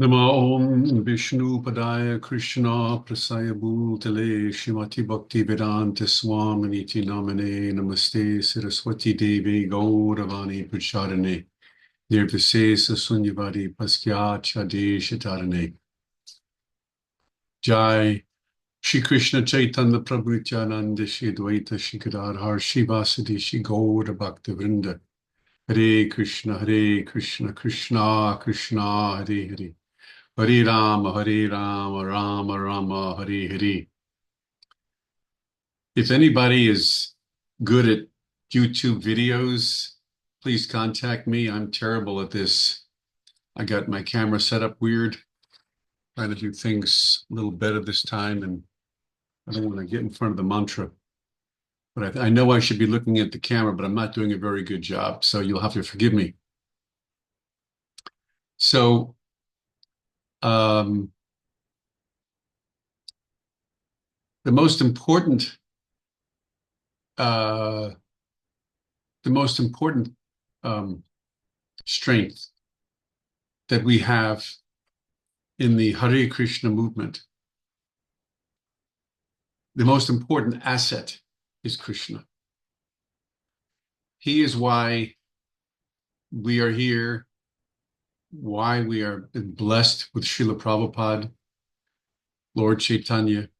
Namo Om Vishnu Padaya Krishna Prasaya Bhutale Shrimati Bhakti Vedanta Swaminiti Namane Namaste Saraswati Devi Gauravani Prachadane Nirvisesa Sunyavadi Paskyacha Deshatarane Jai Shri Krishna Chaitanya Prabhu Nityananda Shri Dvaita Shri Gadadhar Shivasadi Shri Gaura Bhakta Vrinda Hare Krishna Krishna Krishna Hare Hare Hare Rama, Rama Rama, Hare Hare. If anybody is good at YouTube videos, please contact me. I'm terrible at this. I got my camera set up weird, trying to do things a little better this time, and I don't want to get in front of the mantra. But I know I should be looking at the camera, but I'm not doing a very good job, so you'll have to forgive me. So, um, the most important, uh, the most important um, strength that we have in the Hare Krishna movement, the most important asset is Krishna. He is why we are here, why we are blessed with Srila Prabhupada, Lord Chaitanya,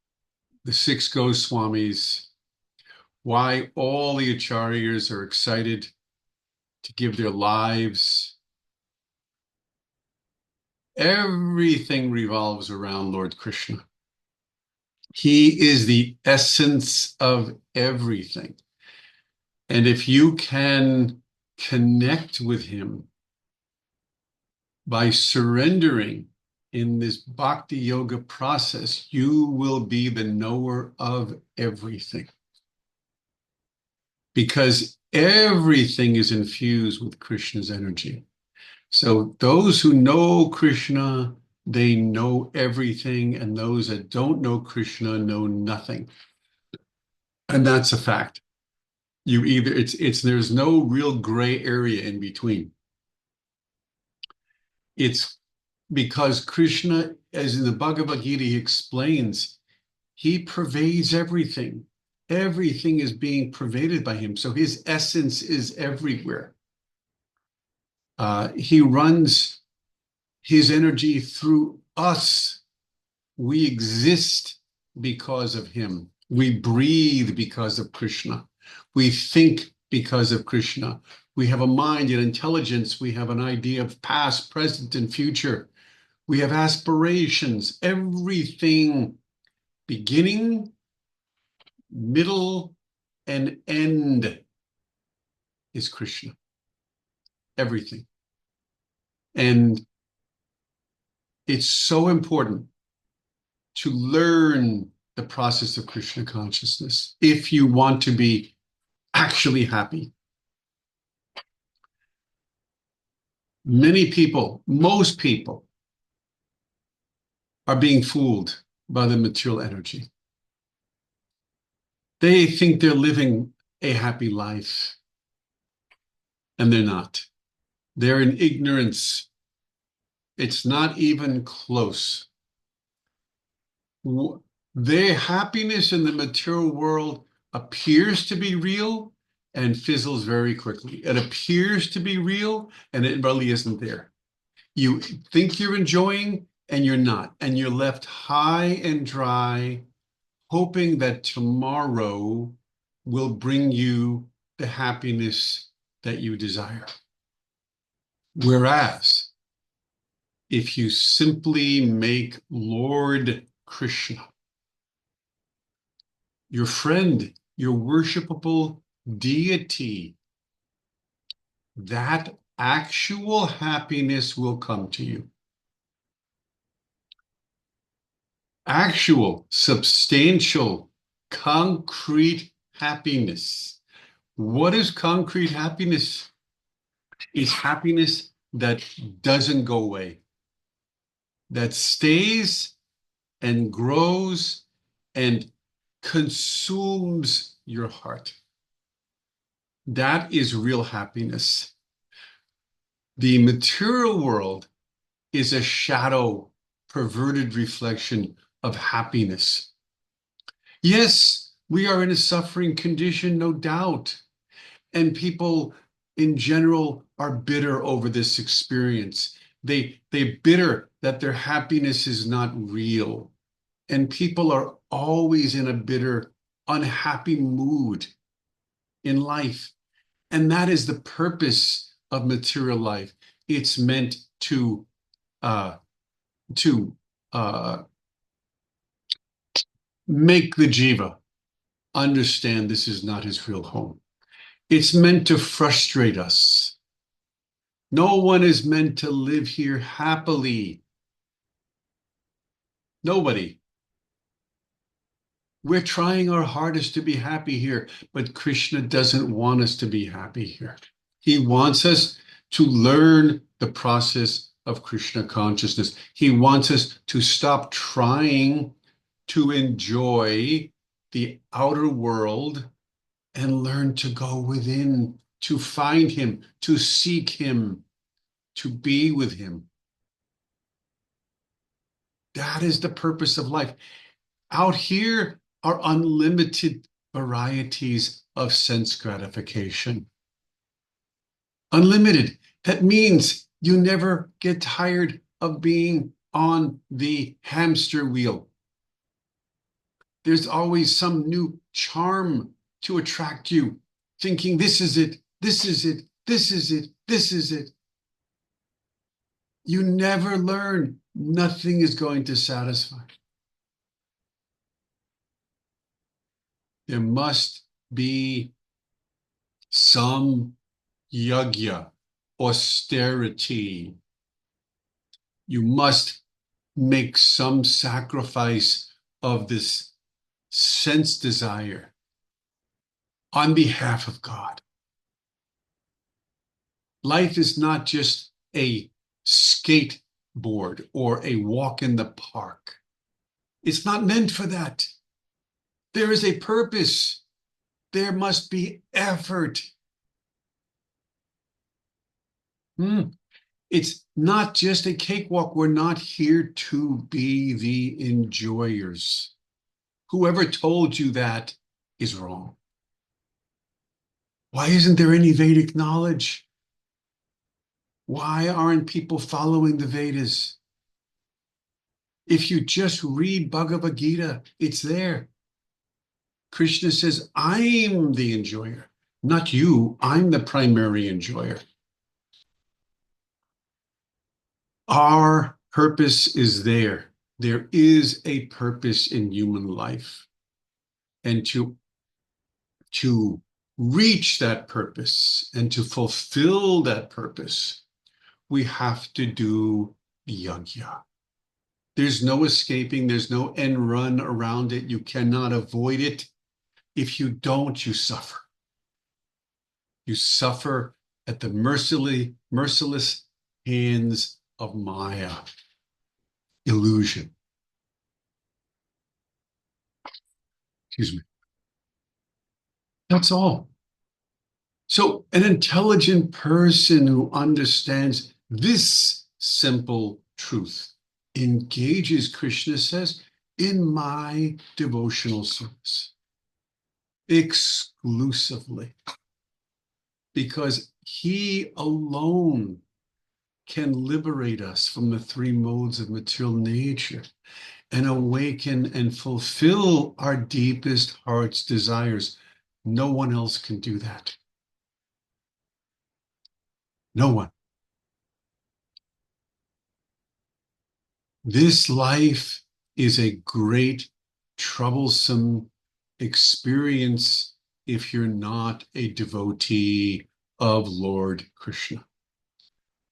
the six Goswamis, why all the acharyas are excited to give their lives. Everything revolves around Lord Krishna. He is the essence of everything. And if you can connect with him by surrendering in this bhakti yoga process, you will be the knower of everything. Because everything is infused with Krishna's energy. So those who know Krishna, they know everything, and those that don't know Krishna know nothing. And that's a fact. There's no real gray area in between. It's because Krishna, as in the Bhagavad Gita, he explains, he pervades everything. Everything is being pervaded by him. So his essence is everywhere. He runs his energy through us. We exist because of him. We breathe because of Krishna. We think because of Krishna. We have a mind and intelligence. We have an idea of past, present, and future. We have aspirations. Everything, beginning, middle, and end, is Krishna. Everything. And it's so important to learn the process of Krishna consciousness if you want to be actually happy. Many people, most people, are being fooled by the material energy. They think they're living a happy life, and they're not. They're in ignorance. It's not even close. Their happiness in the material world appears to be real and fizzles very quickly. It appears to be real, and it really isn't there. You think you're enjoying, and you're not. And you're left high and dry, hoping that tomorrow will bring you the happiness that you desire. Whereas, if you simply make Lord Krishna your friend, your worshipable deity, that actual happiness will come to you. Actual, substantial, concrete happiness. What is concrete happiness? It's happiness that doesn't go away, that stays and grows and consumes your heart. That is real happiness. The material world is a shadow, perverted reflection of happiness. Yes, we are in a suffering condition, no doubt. And people in general are bitter over this experience. They're bitter that their happiness is not real. And people are always in a bitter, unhappy mood in life. And that is the purpose of material life. It's meant uh, to make the jiva understand this is not his real home. It's meant to frustrate us. No one is meant to live here happily. Nobody. We're trying our hardest to be happy here, but Krishna doesn't want us to be happy here. He wants us to learn the process of Krishna consciousness. He wants us to stop trying to enjoy the outer world and learn to go within, to find him, to seek him, to be with him. That is the purpose of life. Out here are unlimited varieties of sense gratification. Unlimited. That means you never get tired of being on the hamster wheel. There's always some new charm to attract you, thinking this is it, this is it, this is it, this is it. You never learn. Nothing is going to satisfy. There must be some yajna, austerity. You must make some sacrifice of this sense desire on behalf of God. Life is not just a skateboard or a walk in the park. It's not meant for that. There is a purpose. There must be effort. It's not just a cakewalk. We're not here to be the enjoyers. Whoever told you that is wrong. Why isn't there any Vedic knowledge? Why aren't people following the Vedas? If you just read Bhagavad Gita, it's there. Krishna says, I'm the enjoyer, not you. I'm the primary enjoyer. Our purpose is there. There is a purpose in human life. And to reach that purpose and to fulfill that purpose, we have to do yajna. There's no escaping. There's no end run around it. You cannot avoid it. If you don't, you suffer. You suffer at the merciless hands of Maya, illusion. Excuse me. That's all. So an intelligent person who understands this simple truth engages, Krishna says, in my devotional service exclusively, because he alone can liberate us from the three modes of material nature and awaken and fulfill our deepest heart's desires. No one else can do that. No one. This life is a great, troublesome experience if you're not a devotee of Lord Krishna.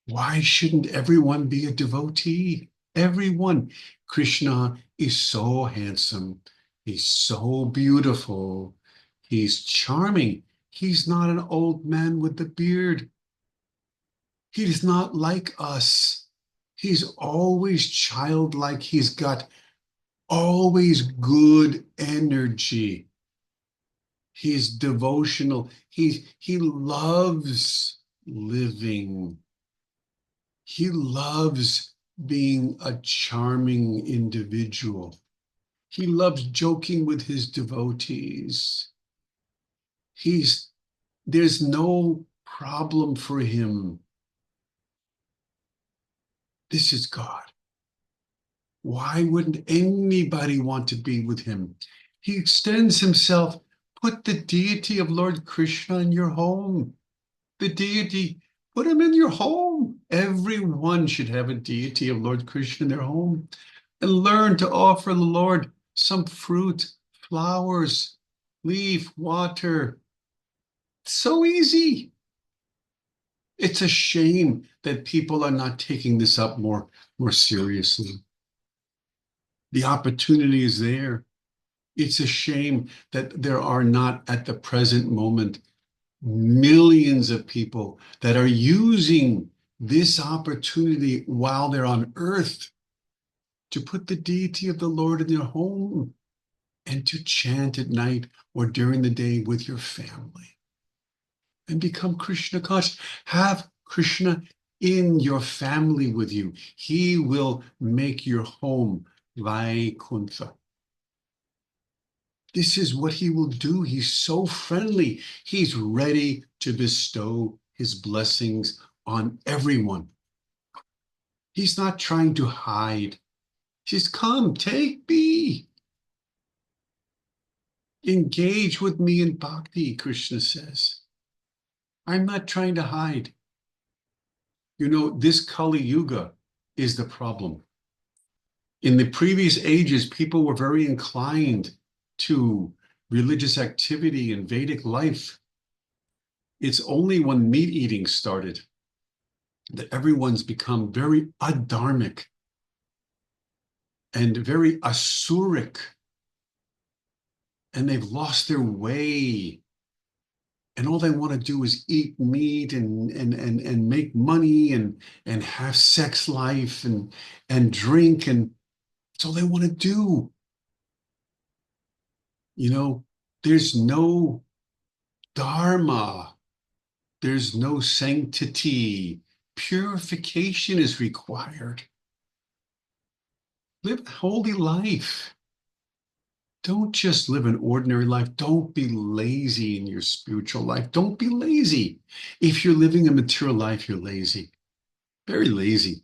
Why shouldn't everyone be a devotee? Everyone. Krishna is so handsome. He's so beautiful. He's charming. He's not an old man with the beard. He is not like us. He's always childlike. He's got always good energy. He's devotional. He loves living. He loves being a charming individual. He loves joking with his devotees. There's no problem for him. This is God. Why wouldn't anybody want to be with him? He extends himself. Put the deity of Lord Krishna in your home. The deity, put him in your home. Everyone should have a deity of Lord Krishna in their home, and learn to offer the Lord some fruit, flowers, leaf, water. So easy. It's a shame that people are not taking this up more seriously. The opportunity is there. It's a shame that there are not, at the present moment, millions of people that are using this opportunity while they're on earth to put the deity of the Lord in their home and to chant at night or during the day with your family and become Krishna conscious. Have Krishna in your family with you. He will make your home Vaikuntha. This is what he will do. He's so friendly. He's ready to bestow his blessings on everyone. He's not trying to hide. He's come, take me. Engage with me in bhakti, Krishna says. I'm not trying to hide. You know, this Kali Yuga is the problem. In the previous ages, people were very inclined to religious activity and Vedic life. It's only when meat eating started that everyone's become very adharmic and very asuric, and they've lost their way. And all they want to do is eat meat and make money and have sex life and drink, and that's all they want to do. You know, there's no dharma, there's no sanctity. Purification is required. Live a holy life. Don't just live an ordinary life. Don't be lazy in your spiritual life. Don't be lazy. If you're living a material life, you're lazy. Very lazy.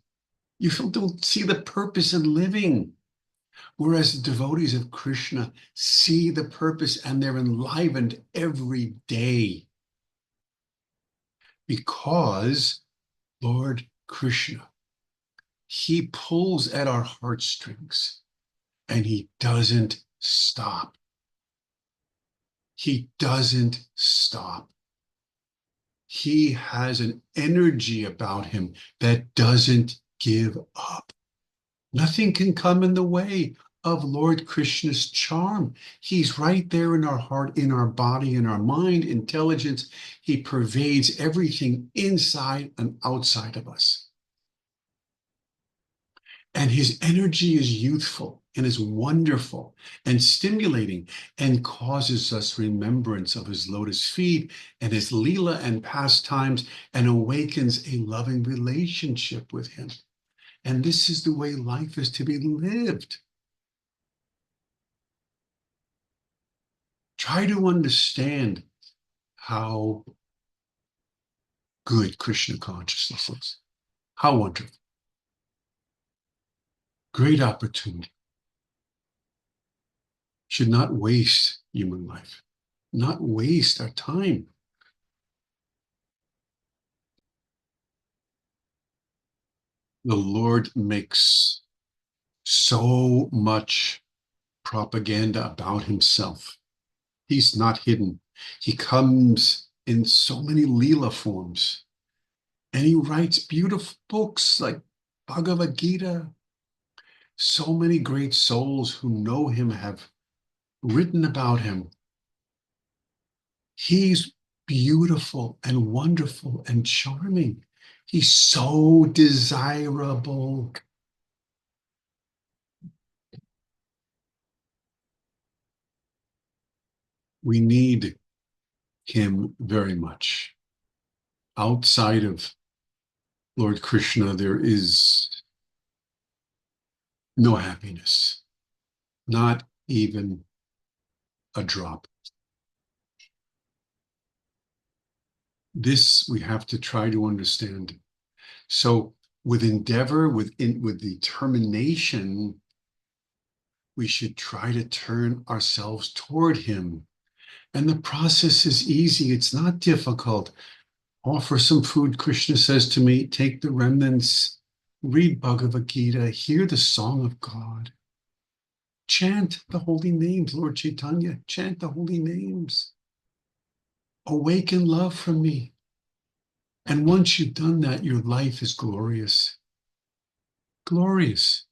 You don't see the purpose in living. Whereas the devotees of Krishna see the purpose and they're enlivened every day because Lord Krishna, he pulls at our heartstrings and he doesn't stop. He doesn't stop. He has an energy about him that doesn't give up. Nothing can come in the way of Lord Krishna's charm. He's right there in our heart, in our body, in our mind, intelligence. He pervades everything inside and outside of us. And his energy is youthful and is wonderful and stimulating and causes us remembrance of his lotus feet and his Leela and pastimes and awakens a loving relationship with him. And this is the way life is to be lived. Try to understand how good Krishna consciousness is. How wonderful. Great opportunity. Should not waste human life, not waste our time. The Lord makes so much propaganda about himself. He's not hidden. He comes in so many Leela forms. And he writes beautiful books like Bhagavad Gita. So many great souls who know him have written about him. He's beautiful and wonderful and charming. He's so desirable. We need him very much. Outside of Lord Krishna, there is no happiness, not even a drop. This we have to try to understand. So with endeavor, with determination, we should try to turn ourselves toward him. And the process is easy. It's not difficult. Offer some food, Krishna says to me, take the remnants, read Bhagavad Gita, hear the song of God. Chant the holy names, Lord Chaitanya, chant the holy names. Awaken love from me. And once you've done that, your life is glorious. Glorious.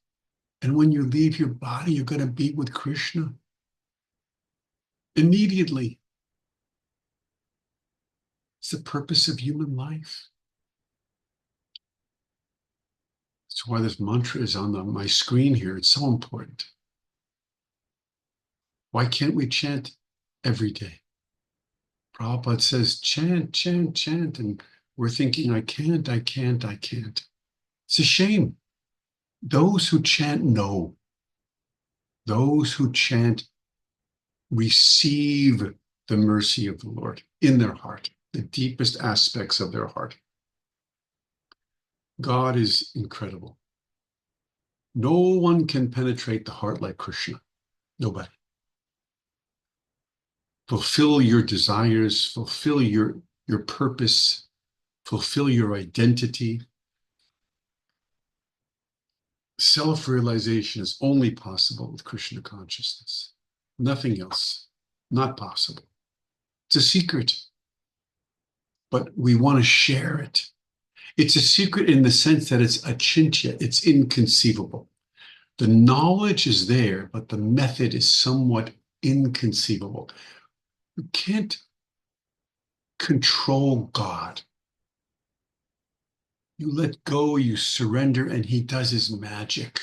And when you leave your body, you're going to be with Krishna. Immediately. It's the purpose of human life. That's why this mantra is on my screen here. It's so important. Why can't we chant every day? Prabhupada says, chant, chant, chant. And we're thinking, I can't, I can't, I can't. It's a shame. Those who chant know. Those who chant receive the mercy of the Lord in their heart, the deepest aspects of their heart. God is incredible. No one can penetrate the heart like Krishna. Nobody. Fulfill your desires, fulfill your purpose, fulfill your identity. Self-realization is only possible with Krishna consciousness. Nothing else. Not possible. It's a secret, but we want to share it. It's a secret in the sense that it's achintya, it's inconceivable. The knowledge is there, but the method is somewhat inconceivable. You can't control God. You let go, you surrender, and he does his magic.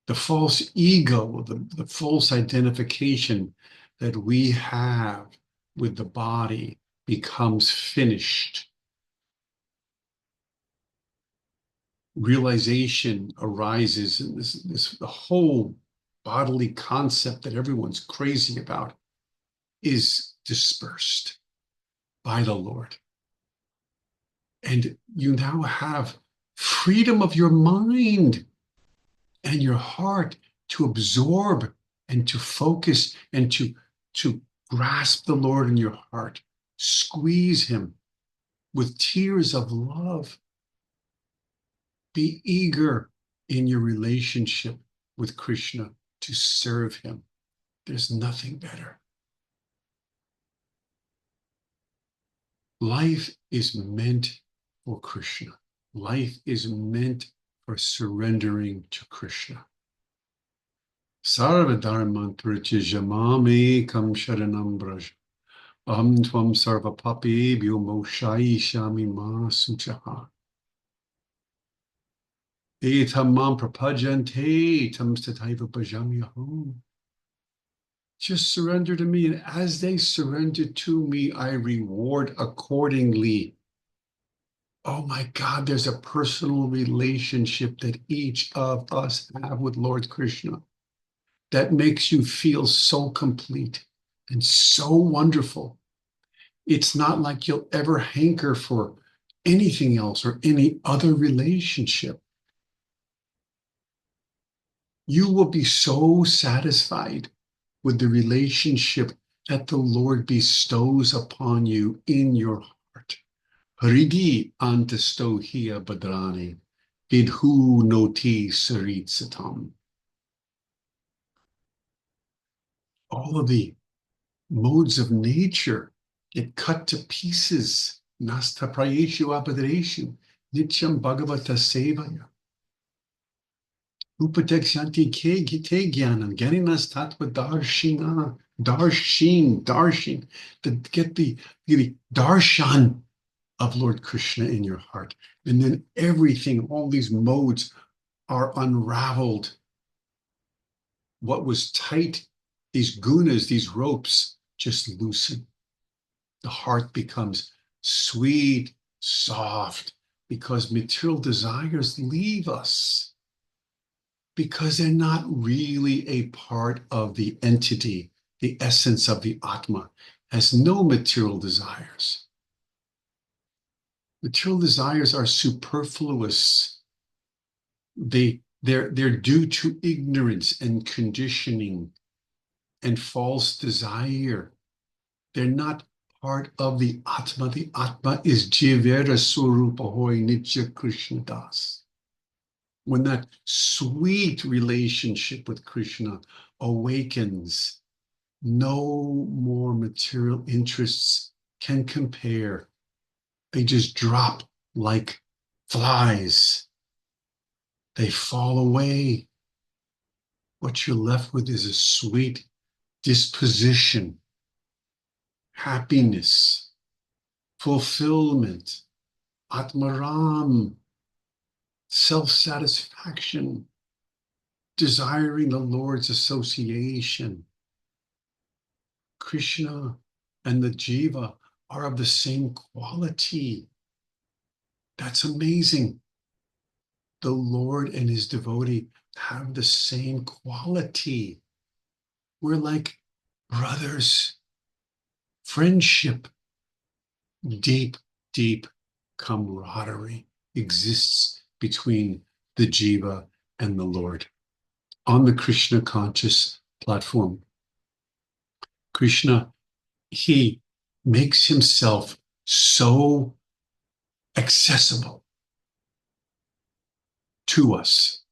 The false ego, the false identification that we have with the body becomes finished. Realization arises, and the whole bodily concept that everyone's crazy about is dispersed by the Lord. And you now have freedom of your mind and your heart to absorb and to focus and to grasp the Lord in your heart. Squeeze him with tears of love. Be eager in your relationship with Krishna to serve him. There's nothing better. Life is meant for Krishna. Life is meant for surrendering to Krishna. Sarva dharman pritijamami kam sharanam braj. Aham tvam sarva papi bhyo moshai shami ma suchaha. Etam mam prapajante tam stataiva bhajamyaham. Just surrender to me, and as they surrender to me, I reward accordingly. Oh my God, there's a personal relationship that each of us have with Lord Krishna that makes you feel so complete and so wonderful. It's not like you'll ever hanker for anything else or any other relationship. You will be so satisfied with the relationship that the Lord bestows upon you in your heart. Hridi antastohia badrani, vidhu noti sarit satam. All of the modes of nature get cut to pieces. Nasta prayeshu apadreshu, nityam bhagavata sevaya. Upadekshanti ke gite jnanam, geninas tattva darshina, darshin, to get the darshan of Lord Krishna in your heart. And then everything, all these modes are unraveled. What was tight, these gunas, these ropes, just loosen. The heart becomes sweet, soft, because material desires leave us. because they're not really a part of the entity, the essence of the Atma, has no material desires. Material desires are superfluous. They're due to ignorance and conditioning and false desire. They're not part of the Atma. The Atma is Jivera Surupa Hoy Nitya Krishna Das. When that sweet relationship with Krishna awakens, no more material interests can compare. They just drop like flies. They fall away. What you're left with is a sweet disposition, happiness, fulfillment, atmaram, self-satisfaction, desiring the Lord's association. Krishna and the jiva are of the same quality. That's amazing. The Lord and his devotee have the same quality. We're like brothers. Friendship, deep, deep camaraderie exists between the jiva and the Lord on the Krishna conscious platform. Krishna, he makes himself so accessible to us.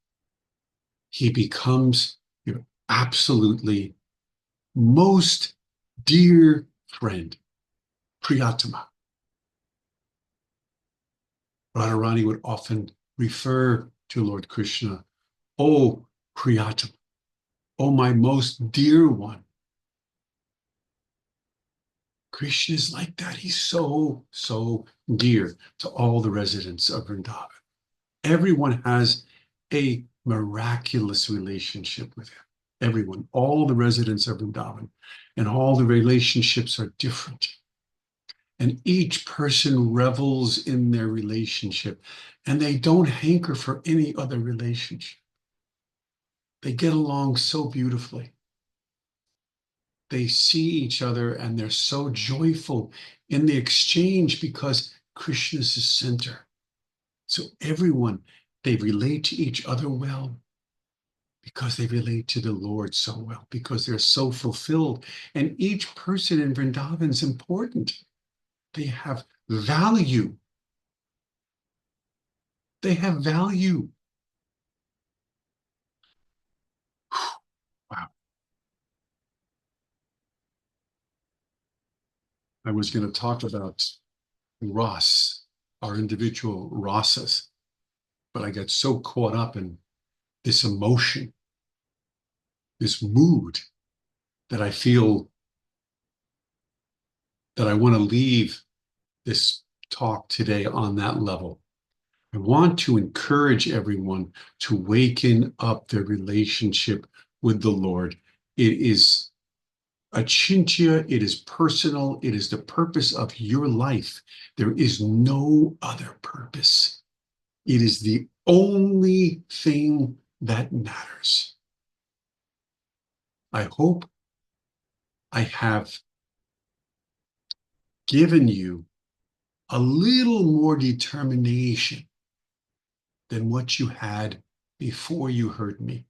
He becomes your absolutely most dear friend, Priyatama. Radharani would often refer to Lord Krishna, "Oh, Priyatama, oh, my most dear one." Krishna is like that. He's so, so dear to all the residents of Vrindavan. Everyone has a miraculous relationship with him. Everyone, all the residents of Vrindavan, and all the relationships are different. And each person revels in their relationship, and they don't hanker for any other relationship. They get along so beautifully. They see each other and they're so joyful in the exchange because Krishna is the center. So everyone, they relate to each other well because they relate to the Lord so well, because they're so fulfilled. And each person in Vrindavan is important. They have value. They have value. Wow. I was going to talk about Ras, our individual rasas, but I got so caught up in this emotion, this mood, that I feel that I want to leave this talk today on that level. I want to encourage everyone to waken up their relationship with the Lord. It is achintya, it is personal, it is the purpose of your life. There is no other purpose. It is the only thing that matters. I hope I have given you a little more determination than what you had before you heard me.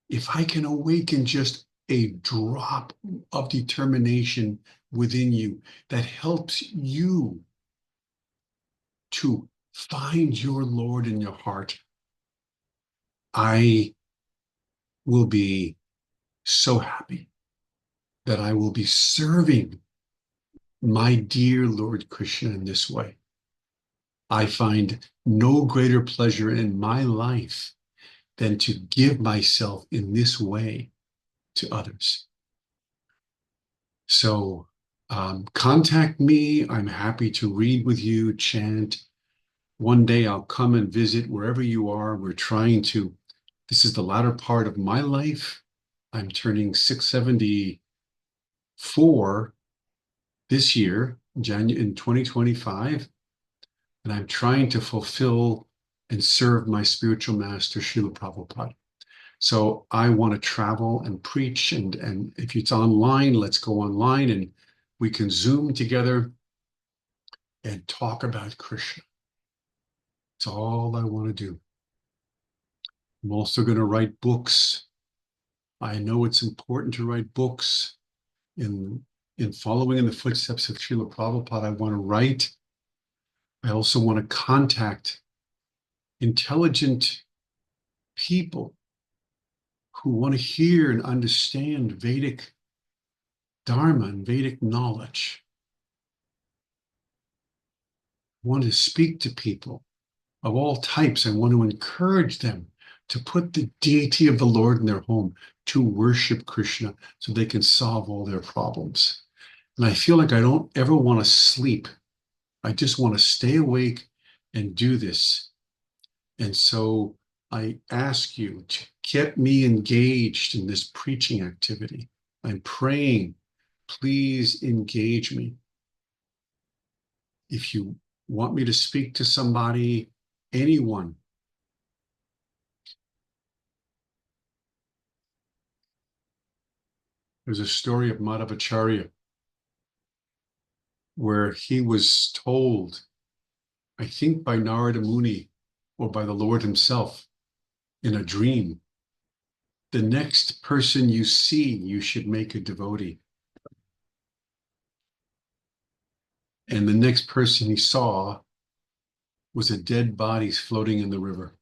If I can awaken just a drop of determination within you that helps you to find your Lord in your heart, I will be so happy that I will be serving my dear Lord Krishna in this way. I find no greater pleasure in my life than to give myself in this way to others. So contact me. I'm happy to read with you, chant. One day I'll come and visit wherever you are. This is the latter part of my life. I'm turning 674 this year, in 2025, and I'm trying to fulfill and serve my spiritual master, Srila Prabhupada. So I want to travel and preach, and if it's online, let's go online and we can Zoom together and talk about Krishna. It's all I want to do. I'm also going to write books. I know it's important to write books. In following in the footsteps of Srila Prabhupada, I want to write. I also want to contact intelligent people who want to hear and understand Vedic Dharma and Vedic knowledge. I want to speak to people of all types. I want to encourage them to put the deity of the Lord in their home, to worship Krishna so they can solve all their problems. And I feel like I don't ever want to sleep. I just want to stay awake and do this. And so I ask you to get me engaged in this preaching activity. I'm praying, please engage me. If you want me to speak to somebody, anyone, there's a story of Madhavacharya where he was told, I think by Narada Muni or by the Lord himself in a dream, the next person you see, you should make a devotee. And the next person he saw was a dead body floating in the river.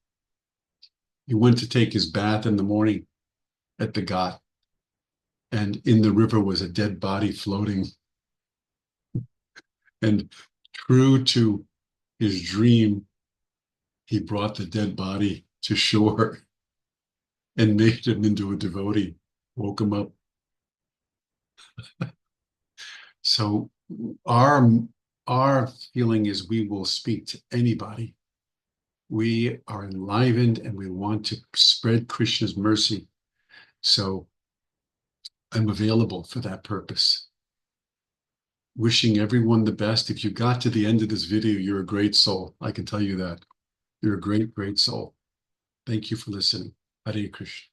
He went to take his bath in the morning at the Ghat, and in the river was a dead body floating. And true to his dream, he brought the dead body to shore and made him into a devotee, woke him up. So our our feeling is we will speak to anybody. We are enlivened and we want to spread Krishna's mercy. So I'm available for that purpose. Wishing everyone the best. If you got to the end of this video, you're a great soul. I can tell you that. You're a great, great soul. Thank you for listening. Hare Krishna.